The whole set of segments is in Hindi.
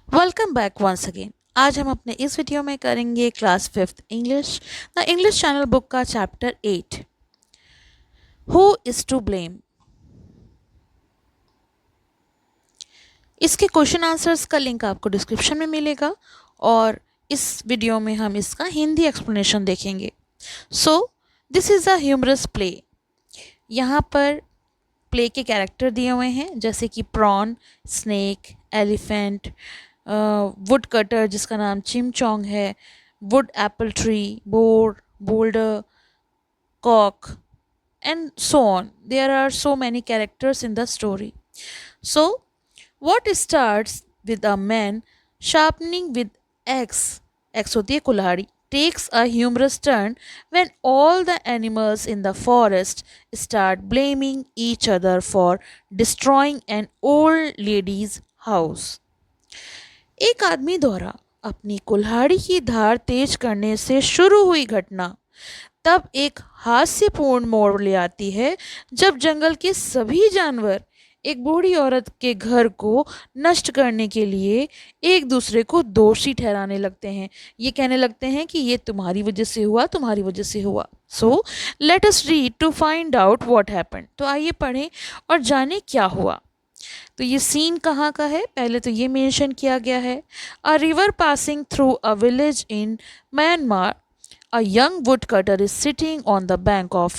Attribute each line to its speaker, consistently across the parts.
Speaker 1: Welcome back once again. आज हम अपने इस वीडियो में करेंगे class fifth English the English channel book का chapter 8 who is to blame. इसके क्वेश्चन आंसर्स का लिंक आपको डिस्क्रिप्शन में मिलेगा और इस वीडियो में हम इसका हिंदी एक्सप्लेनेशन देखेंगे। So this is a humorous play. यहाँ पर प्ले के कैरेक्टर दिए हुए हैं जैसे कि prawn, snake, elephant, woodcutter जिसका नाम चिमचोंग है, wood apple tree, boar, boulder, cock and so on. There are so many characters in the story. So, what starts with a man sharpening with axe, axe होती है कुल्हाड़ी, takes a humorous turn when all the animals in the forest start blaming each other for destroying an old lady's house. एक आदमी द्वारा अपनी कुल्हाड़ी की धार तेज करने से शुरू हुई घटना तब एक हास्यपूर्ण मोड़ ले आती है जब जंगल के सभी जानवर एक बूढ़ी औरत के घर को नष्ट करने के लिए एक दूसरे को दोषी ठहराने लगते हैं। ये कहने लगते हैं कि ये तुम्हारी वजह से हुआ, तुम्हारी वजह से हुआ। So let us read to find out what happened. तो आइए पढ़ें और जाने क्या हुआ। तो ये सीन कहाँ का है, पहले तो ये मेंशन किया गया है। A river passing through a village in Myanmar, a young woodcutter is sitting on the bank of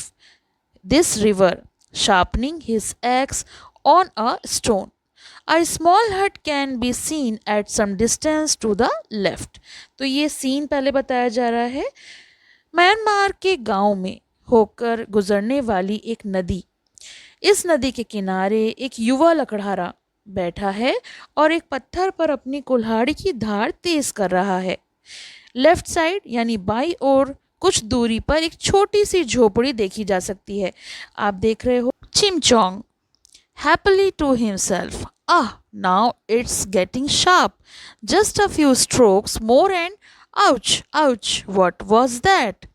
Speaker 1: this river, sharpening his axe on a stone. A small hut can be seen at some distance to the left. तो ये सीन पहले बताया जा रहा है। म्यांमार के गांव में होकर गुजरने वाली एक नदी, इस नदी के किनारे एक युवा लकड़हारा बैठा है और एक पत्थर पर अपनी कुल्हाड़ी की धार तेज कर रहा है। लेफ्ट साइड यानी बाई ओर कुछ दूरी पर एक छोटी सी झोपड़ी देखी जा सकती है। आप देख रहे हो Chimchong happily to himself, ah now it's getting sharp, just a few strokes more and ouch ouch what was that.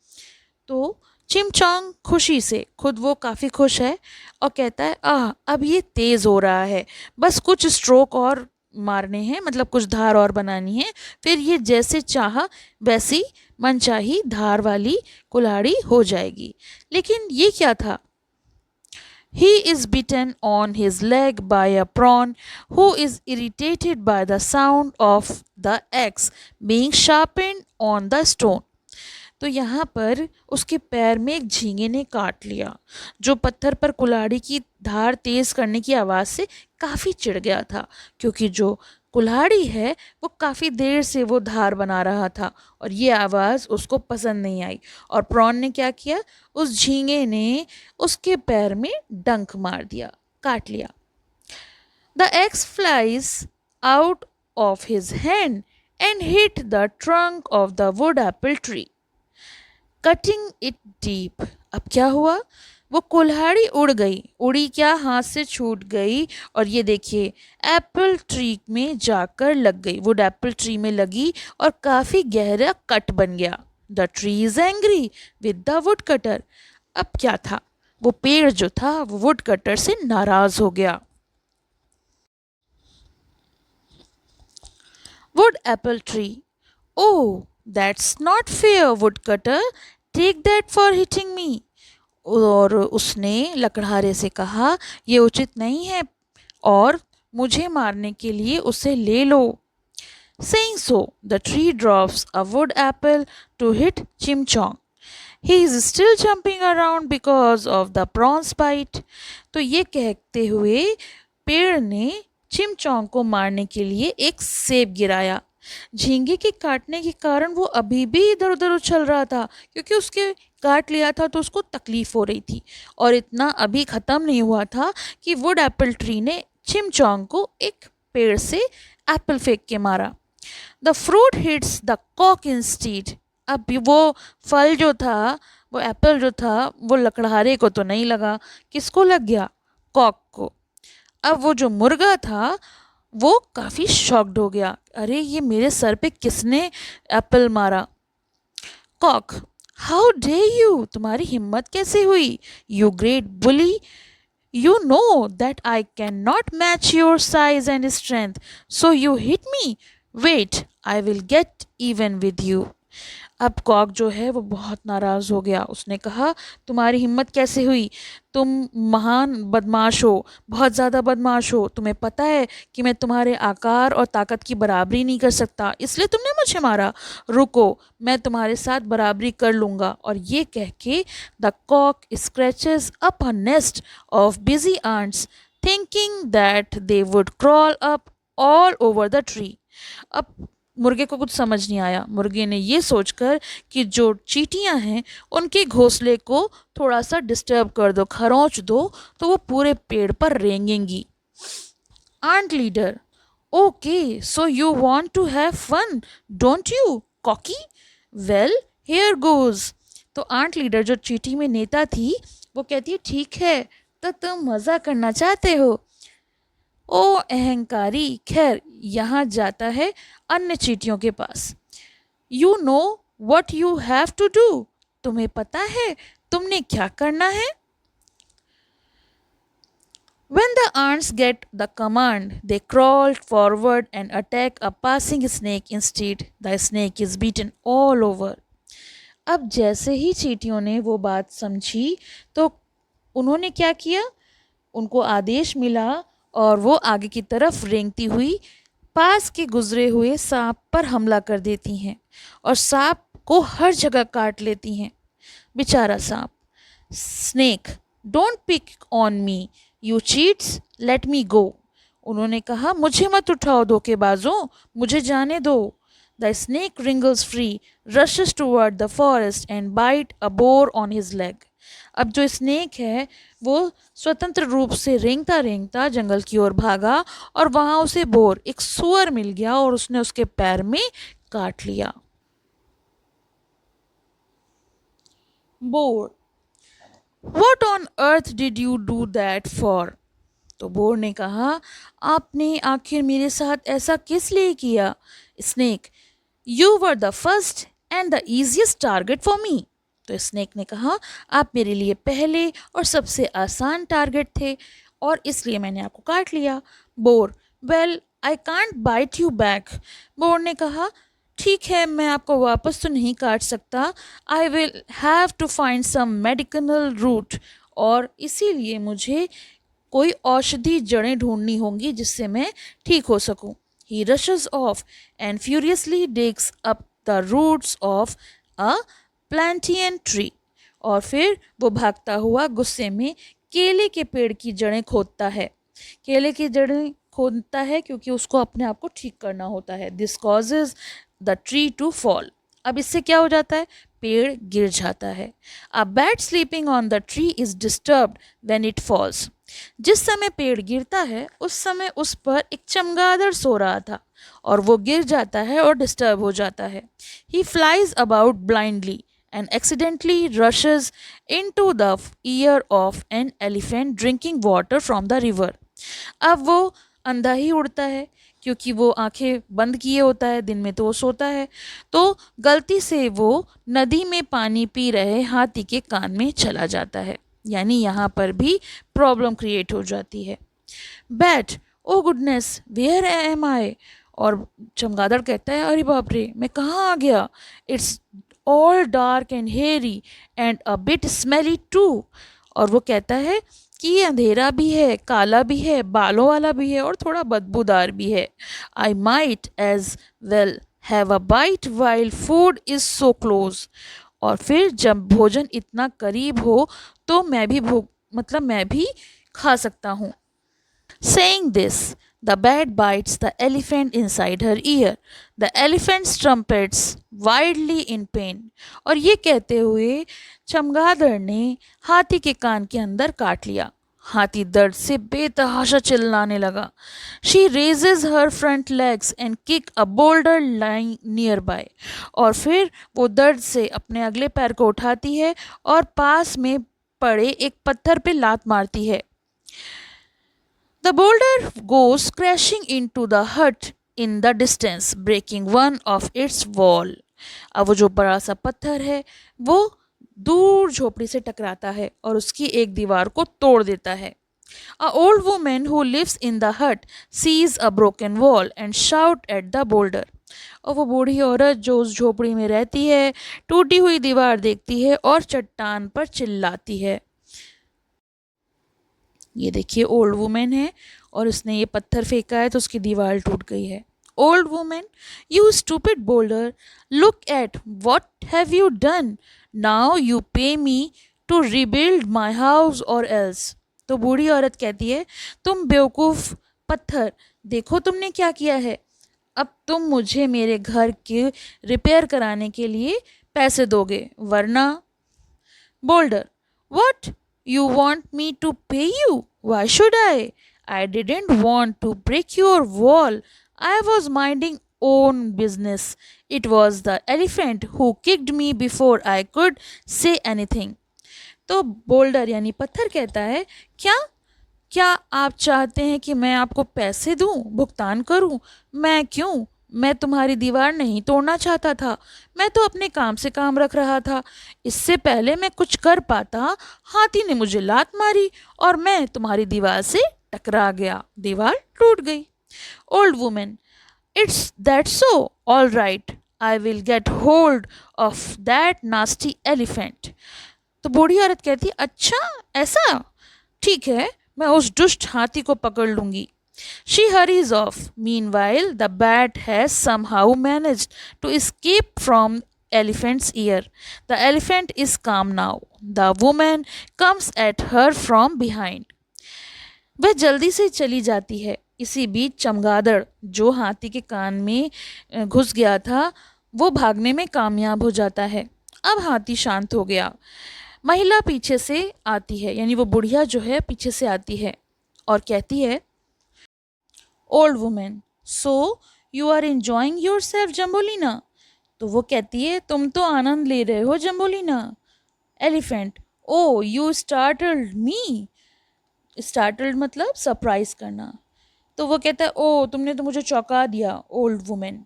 Speaker 1: तो चिमचोंग खुशी से, खुद वो काफ़ी खुश है और कहता है आह अब ये तेज़ हो रहा है, बस कुछ स्ट्रोक और मारने हैं, मतलब कुछ धार और बनानी है, फिर ये जैसे चाहा वैसी मनचाही धार वाली कुल्हाड़ी हो जाएगी। लेकिन ये क्या था? He is bitten on his leg by a prawn who is irritated by the sound of the axe being sharpened on the stone. तो यहाँ पर उसके पैर में एक झींगे ने काट लिया जो पत्थर पर कुल्हाड़ी की धार तेज करने की आवाज़ से काफ़ी चिढ़ गया था, क्योंकि जो कुल्हाड़ी है वो काफ़ी देर से वो धार बना रहा था और ये आवाज़ उसको पसंद नहीं आई। और प्रॉन ने क्या किया, उस झींगे ने उसके पैर में डंक मार दिया, काट लिया। The x flies out of his hand and hit the trunk of the wood apple tree cutting it deep. अब क्या हुआ, वो कुल्हाड़ी उड़ गई, उड़ी क्या, हाथ से छूट गई और ये देखिए एप्पल ट्री में जाकर लग गई, वुड एप्पल ट्री में लगी और काफ़ी गहरा कट बन गया। The tree is angry with the wood cutter. अब क्या था, वो पेड़ जो था वो वुड कटर से नाराज हो गया। Wood apple tree, oh that's not fair woodcutter, take that for hitting me. और उसने लकड़हारे से कहा ये उचित नहीं है और मुझे मारने के लिए उसे ले लो। Saying so, the tree drops a wood apple to hit Chimchong. He is still jumping around because of the prawn's bite. तो ये कहते हुए पेड़ ने चिमचोंग को मारने के लिए एक सेब गिराया। झींगे के काटने के कारण वो अभी भी इधर उधर उछल रहा था, क्योंकि उसके काट लिया था तो उसको तकलीफ हो रही थी और इतना अभी ख़त्म नहीं हुआ था कि वुड एप्पल ट्री ने चिमचोंग को एक पेड़ से एप्पल फेंक के मारा। The fruit hits the cock instead. अब वो फल जो था, वो एप्पल जो था, वो लकड़हारे को तो नहीं लगा, किसको लग गया, कॉक को। अब वो जो मुर्गा था वो काफ़ी शॉक्ड हो गया, अरे ये मेरे सर पे किसने एप्पल मारा। कॉक, हाउ डे यू, तुम्हारी हिम्मत कैसे हुई, you great bully, you know that I cannot match your size and strength, so you hit me wait, I will get even with you. अब कॉक जो है वो बहुत नाराज़ हो गया। उसने कहा, तुम्हारी हिम्मत कैसे हुई? तुम महान बदमाश हो, बहुत ज़्यादा बदमाश हो। तुम्हें पता है कि मैं तुम्हारे आकार और ताकत की बराबरी नहीं कर सकता, इसलिए तुमने मुझे मारा। रुको, मैं तुम्हारे साथ बराबरी कर लूँगा। और ये कह के the cock scratches up a nest of busy ants, thinking that they would crawl up all over the tree. अब मुर्गे को कुछ समझ नहीं आया। मुर्गे ने ये सोचकर कि जो चींटियां हैं उनके घोंसले को थोड़ा सा डिस्टर्ब कर दो, खरोंच दो, तो वो पूरे पेड़ पर रेंगेंगी। Ant leader, okay, so you want to have fun, don't you cocky? Well, here goes. तो आंट लीडर जो चींटी में नेता थी, वो कहती है, ठीक है, तो तुम मज़ा करना चाहते हो। ओ अहंकारी, खैर यहाँ जाता है अन्य चींटियों के पास। You know what you have to do, तुम्हें पता है तुमने क्या करना है। When the ants get the command, they crawl forward and attack a passing snake instead. The snake is beaten all over. अब जैसे ही चींटियों ने वो बात समझी तो उन्होंने क्या किया, उनको आदेश मिला और वो आगे की तरफ रेंगती हुई पास के गुजरे हुए सांप पर हमला कर देती हैं और सांप को हर जगह काट लेती हैं। बेचारा सांप। Snake, don't pick on me, you cheats, let me go. उन्होंने कहा, मुझे मत उठाओ धोखेबाजों, मुझे जाने दो। The snake wriggles free, rushes toward the forest and bite a boar on his leg. अब जो स्नेक है वो स्वतंत्र रूप से रेंगता रेंगता जंगल की ओर भागा और वहां उसे बोर, एक सुअर, मिल गया और उसने उसके पैर में काट लिया। Bore, What on earth did you do that for? तो बोर ने कहा, आपने आखिर मेरे साथ ऐसा किस लिए किया? Snake, you were the first and the easiest target for me. तो स्नेक ने कहा, आप मेरे लिए पहले और सबसे आसान टारगेट थे और इसलिए मैंने आपको काट लिया। Boar, well, I can't bite you back. Boar ने कहा, ठीक है, मैं आपको वापस तो नहीं काट सकता। I will have to find some medical root, और इसीलिए मुझे कोई औषधि जड़ें ढूंढनी होंगी जिससे मैं ठीक हो सकूं। He rushes off and furiously digs up the roots of a plantain tree. और फिर वो भागता हुआ गुस्से में केले के पेड़ की जड़ें खोदता है। केले की जड़ें खोदता है क्योंकि उसको अपने आप को ठीक करना होता है। This causes the tree to fall. अब इससे क्या हो जाता है, पेड़ गिर जाता है। A bat sleeping on the tree is disturbed when it falls. जिस समय पेड़ गिरता है उस समय उस पर एक चमगादड़ सो रहा था और वो गिर जाता है और डिस्टर्ब हो जाता है। He flies about blindly and accidentally rushes into the ear of an elephant drinking water from the river. अब वो अंधा ही उड़ता है क्योंकि वो आंखें बंद किए होता है, दिन में तो वो सोता है, तो गलती से वो नदी में पानी पी रहे हाथी के कान में चला जाता है। यानी यहाँ पर भी प्रॉब्लम क्रिएट हो जाती है। Bat, oh goodness, where am I? और चमगादड़ कहता है, अरे बाप रे, मैं कहाँ आ गया? It's all dark and hairy and a bit smelly too. और वो कहता है कि ये अंधेरा भी है, काला भी है, बालों वाला भी है और थोड़ा बदबूदार भी है। I might as well have a bite while food is so close. और फिर जब भोजन इतना करीब हो तो मैं भी मैं भी खा सकता हूँ। Saying this, the bat bites the elephant inside her ear. The elephant trumpets wildly in pain. और ये कहते हुए चमगादड़ ने हाथी के कान के अंदर काट लिया। हाथी दर्द से बेतहाशा चिल्लाने लगा। She raises her front legs and kick a boulder lying nearby. और फिर वो दर्द से अपने अगले पैर को उठाती है और पास में पड़े एक पत्थर पे लात मारती है। The boulder goes crashing into the hut in the distance, breaking one of its wall. अब वो जो बड़ा सा पत्थर है वो दूर झोपड़ी से टकराता है और उसकी एक दीवार को तोड़ देता है। A old woman who lives in the hut sees a broken wall and shout at the boulder. और वो बूढ़ी औरत जो उस झोपड़ी में रहती है टूटी हुई दीवार देखती है और चट्टान पर चिल्लाती है। ये देखिए ओल्ड वुमेन है और उसने ये पत्थर फेंका है तो उसकी दीवार टूट गई है। Old women, you stupid boulder, look at what have you done, now you pay me to rebuild my house or else. तो बूढ़ी औरत कहती है, तुम बेवकूफ़ पत्थर, देखो तुमने क्या किया है, अब तुम मुझे मेरे घर के रिपेयर कराने के लिए पैसे दोगे वरना। Boulder, what? You want me to pay you? Why should I? I didn't want to break your wall. I was minding own business. It was the elephant who kicked me before I could say anything. तो बोल्डर यानी पत्थर कहता है, क्या क्या आप चाहते हैं कि मैं आपको पैसे दूं, भुगतान करूं? मैं क्यों? मैं तुम्हारी दीवार नहीं तोड़ना चाहता था, मैं तो अपने काम से काम रख रहा था। इससे पहले मैं कुछ कर पाता, हाथी ने मुझे लात मारी और मैं तुम्हारी दीवार से टकरा गया, दीवार टूट गई। Old women, it's that so, all right, I will get hold of that nasty elephant. तो बूढ़ी औरत कहती, अच्छा ऐसा, ठीक है, मैं उस दुष्ट हाथी को पकड़ लूंगी। She hurries off. Meanwhile, the bat has somehow managed to escape from elephant's ear. The elephant is calm now. The woman comes at her from behind. वह जल्दी से चली जाती है। इसी बीच चमगादड़ जो हाथी के कान में घुस गया था वो भागने में कामयाब हो जाता है। अब हाथी शांत हो गया। महिला पीछे से आती है, यानी वो बुढ़िया जो है पीछे से आती है और कहती है, old woman, so you are enjoying yourself Jumbolina. तो वो कहती है, तुम तो आनंद ले रहे हो Jumbolina. Elephant, oh you startled me. Startled मतलब सरप्राइज करना। तो वो कहता है, ओ तुमने तो मुझे चौंका दिया। Old women,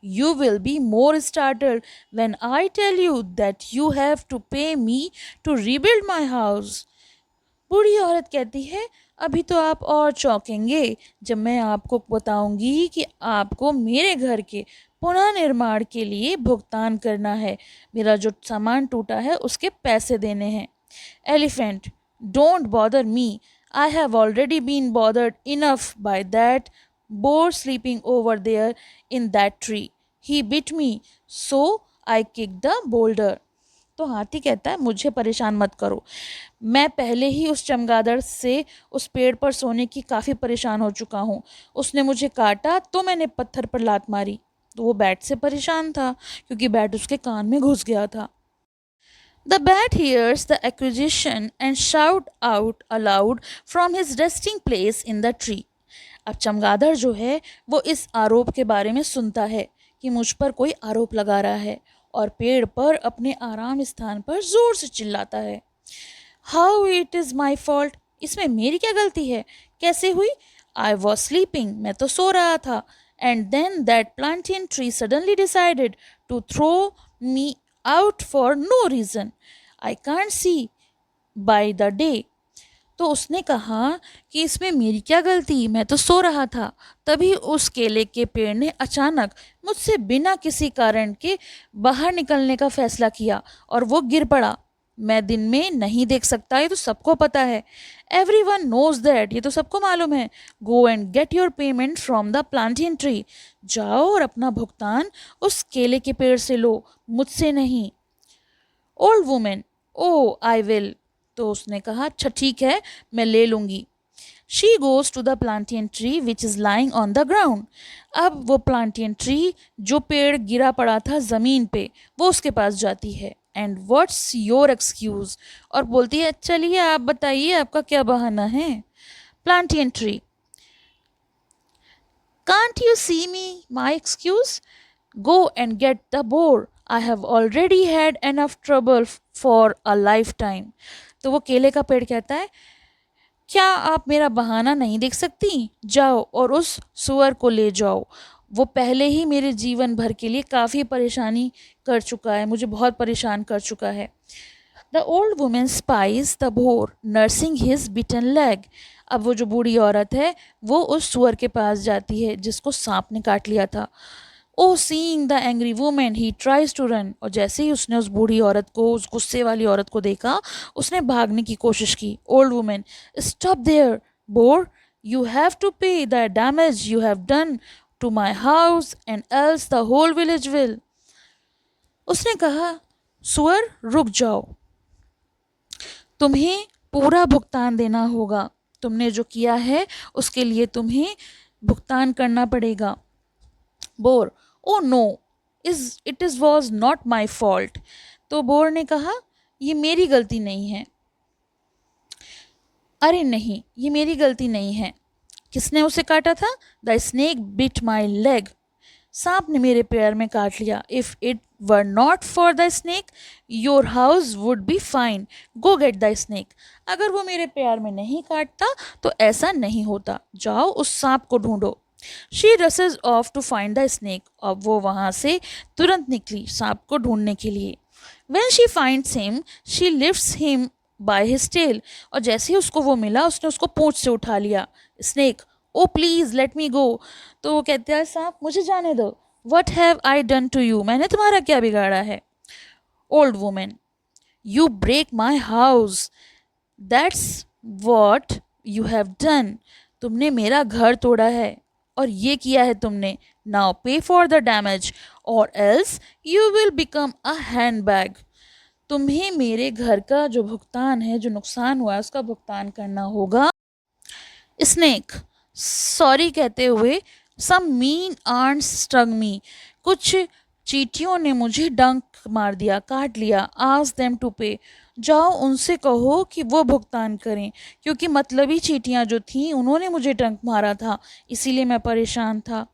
Speaker 1: you will be more startled when I tell you that you have to pay me to rebuild my house. बूढ़ी औरत कहती है, अभी तो आप और चौंकेंगे जब मैं आपको बताऊंगी कि आपको मेरे घर के पुनः निर्माण के लिए भुगतान करना है, मेरा जो सामान टूटा है उसके पैसे देने हैं। Elephant, don't bother me, I have already been bothered enough by that boar sleeping over there in that tree. He bit me, so I kicked the boulder. तो हाथी कहता है, मुझे परेशान मत करो, मैं पहले ही उस चमगादड़ से उस पेड़ पर सोने की काफ़ी परेशान हो चुका हूँ। उसने मुझे काटा तो मैंने पत्थर पर लात मारी। तो वो बैट से परेशान था क्योंकि बैट उसके कान में घुस गया था। The bat hears the accusation and shout out aloud from his resting place in the tree. अब चमगादड़ जो है वो इस आरोप के बारे में सुनता है कि मुझ पर कोई आरोप लगा रहा है और पेड़ पर अपने आराम स्थान पर जोर से चिल्लाता है। How it is my fault? इसमें मेरी क्या गलती है? कैसे हुई? I was sleeping. मैं तो सो रहा था. And then that plantain tree suddenly decided to throw me out for no reason. I can't see by the day. तो उसने कहा कि इसमें मेरी क्या गलती, मैं तो सो रहा था। तभी उस केले के पेड़ ने अचानक मुझसे बिना किसी कारण के बाहर निकलने का फैसला किया और वो गिर पड़ा। मैं दिन में नहीं देख सकता, ये तो सबको पता है। एवरीवन नोज दैट, ये तो सबको मालूम है। गो and get your payment from the plantain tree. जाओ और अपना भुगतान उस केले के पेड़ से लो, मुझसे नहीं। Old women, oh I will. तो उसने कहा, अच्छा ठीक है, मैं ले लूँगी। She goes to the plantain tree which is lying on the ground. अब वो प्लांटेन ट्री जो पेड़ गिरा पड़ा था ज़मीन पे, वो उसके पास जाती है। एंड व्हाट्स योर एक्सक्यूज़, और बोलती है, चलिए आप बताइए आपका क्या बहाना है। Plantain tree, can't you see me my excuse, go and get the boar, I have already had enough trouble for a lifetime. तो वो केले का पेड़ कहता है, क्या आप मेरा बहाना नहीं देख सकती? जाओ और उस सुअर को ले जाओ, वो पहले ही मेरे जीवन भर के लिए काफ़ी परेशानी कर चुका है, मुझे बहुत परेशान कर चुका है। The old women spies the boar nursing his bitten leg. अब वो जो बूढ़ी औरत है वो उस सुअर के पास जाती है जिसको सांप ने काट लिया था। Oh seeing the angry woman he tries to run, और जैसे ही उसने उस बूढ़ी औरत को, उस गुस्से वाली औरत को देखा, उसने भागने की कोशिश की। Old woman, stop there boar, you have to pay the damage you have done to my house and else the whole village will. उसने कहा, सुअर रुक जाओ, तुम्हें पूरा भुगतान देना होगा, तुमने जो किया है उसके लिए तुम्हें भुगतान करना पड़ेगा। Boar, oh no, it is was not my fault. तो बोर ने कहा, ये मेरी गलती नहीं है। अरे नहीं, ये मेरी गलती नहीं है। किसने उसे काटा था? The snake bit my leg, सांप ने मेरे पैर में काट लिया। If it were not for the snake your house would be fine, go get the snake. अगर वो मेरे पैर में नहीं काटता तो ऐसा नहीं होता, जाओ उस सांप को ढूंढो। She rushes off to find the snake, अब वो वहाँ से तुरंत निकली सांप को ढूंढने के लिए। When she finds him she lifts him by his tail, और जैसे ही उसको वो मिला उसने उसको पूंछ से उठा लिया। Snake, oh please let me go. तो वो कहते हैं, सांप मुझे जाने दो। What have I done to you, मैंने तुम्हारा क्या बिगाड़ा है? Old women, you break my house, that's what you have done, तुमने मेरा घर तोड़ा है और ये किया है तुमने। नाउ पे फॉर द डैमेज और else you will become a hand bag, तुम्हें मेरे घर का जो भुगतान है, जो नुकसान हुआ है उसका भुगतान करना होगा। स्नेक, सॉरी कहते हुए, सम मीन आंट्स स्टंग मी, कुछ चींटियों ने मुझे डंक मार दिया, काट लिया। आस्क देम टू पे, जाओ उनसे कहो कि वो भुगतान करें, क्योंकि मतलबी चींटियां जो थीं उन्होंने मुझे डंक मारा था, इसीलिए मैं परेशान था।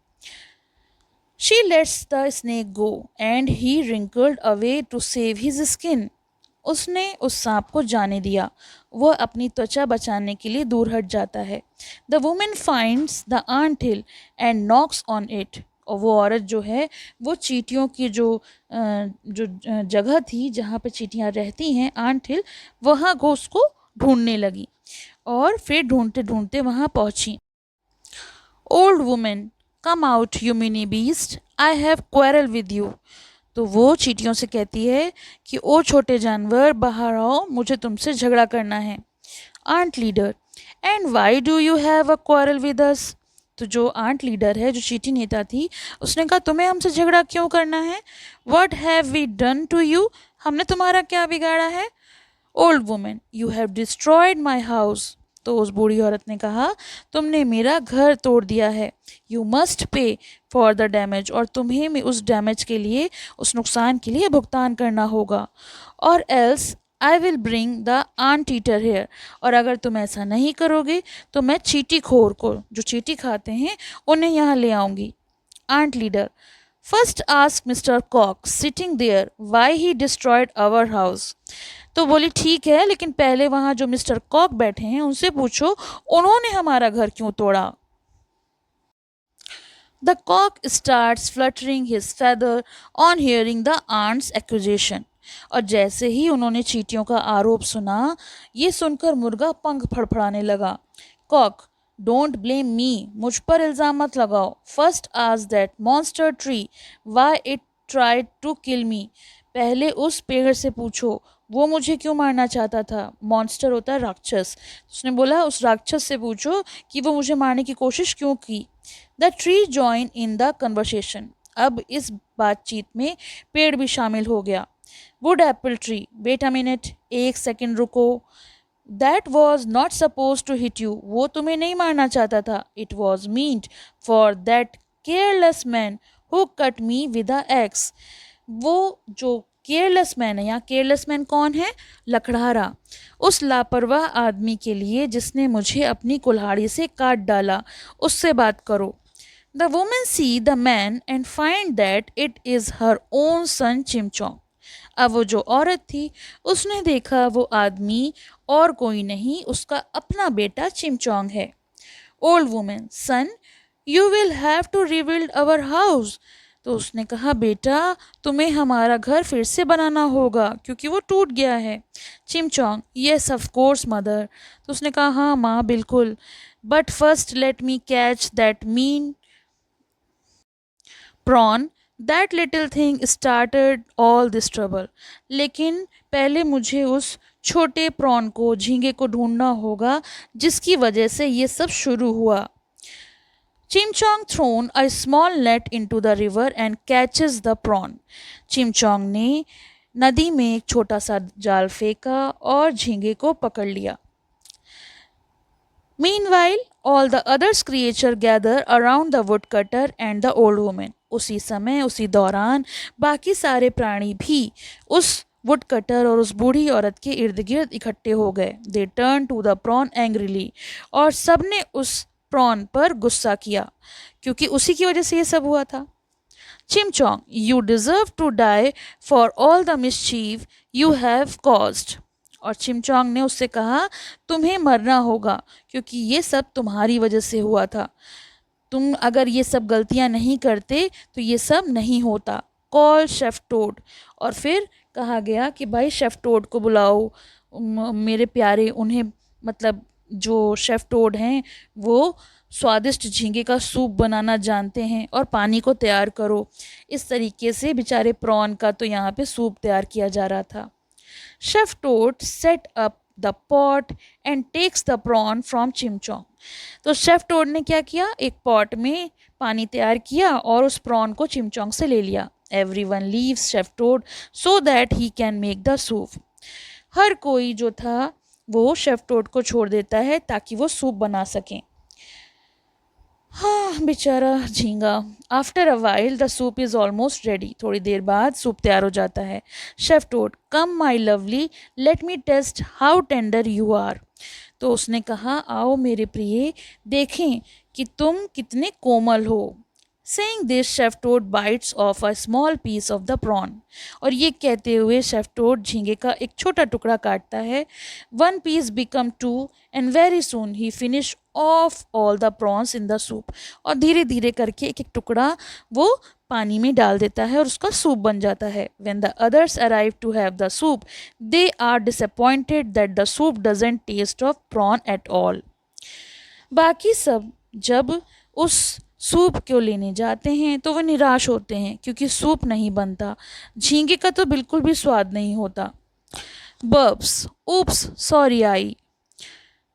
Speaker 1: She lets the snake go and he wrinkled away to save his skin, उसने उस सांप को जाने दिया, वह अपनी त्वचा बचाने के लिए दूर हट जाता है। The women finds the ant hill and knocks on it, और वो औरत जो है वो चींटियों की जो जगह थी जहाँ पे चींटियाँ रहती हैं, आंट हिल, वहाँ को उसको ढूंढने लगी और फिर ढूंढते ढूंढते वहाँ पहुँची। Old women, come out you mini beast, I have quarrel with you. तो वो चींटियों से कहती है कि ओ छोटे जानवर बाहर आओ, मुझे तुमसे झगड़ा करना है। Ant leader, and why do you have a quarrel with us. तो जो आंट लीडर है, जो चींटी नेता थी, उसने कहा, तुम्हें हमसे झगड़ा क्यों करना है? What have we done to you, हमने तुम्हारा क्या बिगाड़ा है? Old women, you have destroyed my house. तो उस बूढ़ी औरत ने कहा, तुमने मेरा घर तोड़ दिया है। You must pay for the damage, और तुम्हें उस डैमेज के लिए, उस नुकसान के लिए भुगतान करना होगा। और else I will bring the anteater here, और अगर तुम ऐसा नहीं करोगे तो मैं चींटी खोर को, जो चींटी खाते हैं, उन्हें यहाँ ले आऊँगी। Ant leader, first ask mister cock sitting there why he destroyed our house. तो बोली, ठीक है, लेकिन पहले वहाँ जो मिस्टर कॉक बैठे हैं उनसे पूछो उन्होंने हमारा घर क्यों तोड़ा। The cock starts fluttering his feather on hearing the ants accusation, और जैसे ही उन्होंने चींटियों का आरोप सुना, ये सुनकर मुर्गा पंख फड़फड़ाने लगा। कॉक, डोंट ब्लेम मी, मुझ पर इल्ज़ाम मत लगाओ। First ask that monster tree why it tried to kill me, पहले उस पेड़ से पूछो वो मुझे क्यों मारना चाहता था। मॉन्स्टर होता है राक्षस। उसने बोला, उस राक्षस से पूछो कि वो मुझे मारने की कोशिश क्यों की। The tree join in the conversation, अब इस बातचीत में पेड़ भी शामिल हो गया। Wood apple tree, wait a minute, एक सेकंड रुको। That was not suppose to hit you, वो तुम्हें नहीं मारना चाहता था। It was meant for that careless man who cut me with a axe, वो जो केयरलेस मैन है, यहाँ केयरलेस मैन कौन है? लकड़हारा, उस लापरवाह आदमी के लिए जिसने मुझे अपनी कुल्हाड़ी से काट डाला, उससे बात करो। The woman see the man and find that it is her own son Chimchong, अब वो जो औरत थी उसने देखा वो आदमी और कोई नहीं, उसका अपना बेटा चिमचोंग है। Old women, son, you will have to rebuild our house, तो उसने कहा, बेटा तुम्हें हमारा घर फिर से बनाना होगा क्योंकि वो टूट गया है। Chimchong, yes of course mother. तो उसने कहा, हाँ माँ बिल्कुल, but first let me catch that mean prawn, that little thing started all this trouble. लेकिन पहले मुझे उस छोटे प्रॉन को, झींगे को ढूंढना होगा जिसकी वजह से ये सब शुरू हुआ। Chimchong thrown a small net into the river and catches the prawn. Chimchong ने नदी में एक छोटा सा जाल फेंका और झींगे को पकड़ लिया। Meanwhile, all the other creatures gather around the woodcutter and the old woman. उसी समय, उसी दौरान बाकी सारे प्राणी भी उस वुडकटर और उस बूढ़ी औरत के इर्द गिर्द इकट्ठे हो गए। They turn to the prawn angrily, और सबने उस प्रॉन पर गुस्सा किया क्योंकि उसी की वजह से ये सब हुआ था। Chimchong, you deserve to die for all the mischief you have caused. और चिमचोंग ने उससे कहा, तुम्हें मरना होगा क्योंकि ये सब तुम्हारी वजह से हुआ था। तुम अगर ये सब गलतियां नहीं करते तो ये सब नहीं होता। Call chef Toad. और फिर कहा गया कि भाई शेफ टोड को बुलाओ, मेरे प्यारे, उन्हें मतलब जो शेफ टोड हैं वो स्वादिष्ट झींगे का सूप बनाना जानते हैं, और पानी को तैयार करो। इस तरीके से बेचारे प्रॉन का तो यहाँ पे सूप तैयार किया जा रहा था। Chef toad set up the pot and takes the prawn from Chimchong. तो शेफ टोड ने क्या किया, एक पॉट में पानी तैयार किया और उस प्रॉन को चिमचोंग से ले लिया। Everyone leaves chef toad so that he can make the soup. हर कोई जो था वो शेफ टोड को छोड़ देता है ताकि वो सूप बना सकें। हाँ बेचारा झींगा। After a while the soup is almost ready. थोड़ी देर बाद सूप तैयार हो जाता है। Chef Toad, come my lovely, let me taste how tender you are. तो उसने कहा, आओ मेरे प्रिय, देखें कि तुम कितने कोमल हो। Saying this, chef Toad bites off a small piece of the prawn. और ये कहते हुए शेफ टोड झींगे का एक छोटा टुकड़ा काटता है। One piece become two and very soon he finish off all the prawns in the soup. और धीरे धीरे करके एक एक टुकड़ा वो पानी में डाल देता है और उसका सूप बन जाता है। When the others arrive to have the soup, they are disappointed that the soup doesn't taste of prawn at all. बाकी सब जब उस सूप क्यों लेने जाते हैं तो वो निराश होते हैं क्योंकि सूप नहीं बनता, झींगे का तो बिल्कुल भी स्वाद नहीं होता। बर्ब्स, ऊप्स सॉरी आई।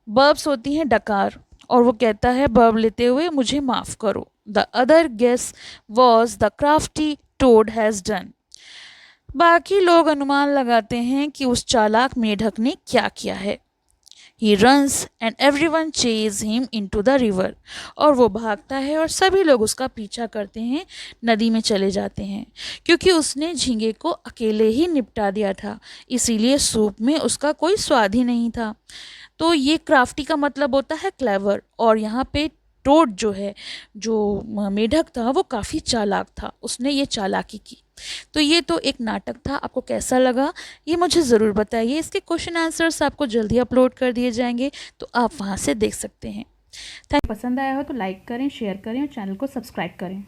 Speaker 1: बर्ब्स होती हैं डकार, और वो कहता है बर्ब लेते हुए, मुझे माफ़ करो। The other guess was the crafty Toad has done. बाकी लोग अनुमान लगाते हैं कि उस चालाक मेढक ने क्या किया है। He runs and everyone chase him into the river. और वो भागता है और सभी लोग उसका पीछा करते हैं, नदी में चले जाते हैं क्योंकि उसने झींगे को अकेले ही निपटा दिया था, इसीलिए सूप में उसका कोई स्वाद ही नहीं था। तो ये क्राफ्टी का मतलब होता है क्लेवर, और यहाँ पे टोड जो है, जो मेढक था, वो काफ़ी चालाक था, उसने ये चालाकी की। तो ये तो एक नाटक था। आपको कैसा लगा ये मुझे ज़रूर बताइए। इसके क्वेश्चन आंसर्स आपको जल्दी अपलोड कर दिए जाएंगे, तो आप वहाँ से देख सकते हैं। पसंद आया हो तो लाइक करें, शेयर करें और चैनल को सब्सक्राइब करें।